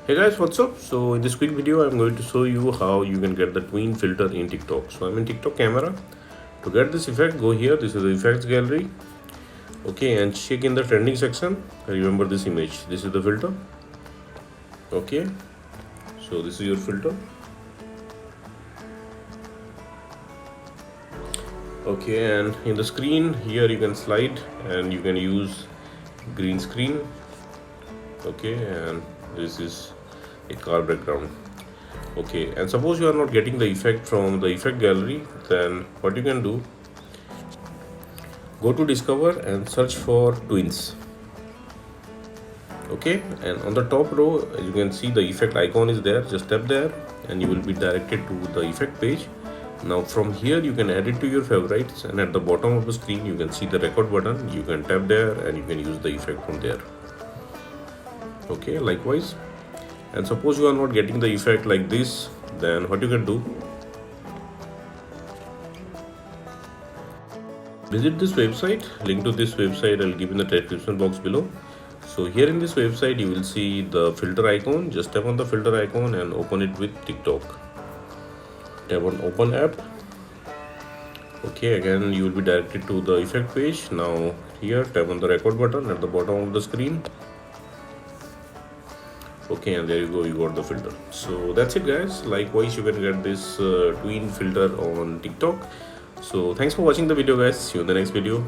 Hey guys, what's up? So in this quick video I'm going to show you how you can get the tween filter in TikTok. So I'm in TikTok camera. To get this effect, go here. This is the effects gallery. Okay, and check in the trending section. Remember this image. This is the filter. Okay, so this is your filter. Okay, and in the screen here you can slide and you can use green screen. Okay, and this is a car background. Okay, and suppose you are not getting the effect from the effect gallery, then what you can do, go to discover and search for twins. Okay, and on the top row you can see the effect icon is there. Just tap there and you will be directed to the effect page. Now from here you can add it to your favorites, and at the bottom of the screen you can see the record button. You can tap there and you can use the effect from there. Okay, likewise. And suppose you are not getting the effect like this, then what you can do, visit this website. Link to this website I'll give in the description box below. So here in this website you will see the filter icon. Just tap on the filter icon and open it with TikTok. Tap on open app. Okay, again you will be directed to the effect page. Now here tap on the record button at the bottom of the screen. Okay, and there you go, you got the filter. So that's it guys. Likewise you can get this tween filter on TikTok. So thanks for watching the video guys. See you in the next video.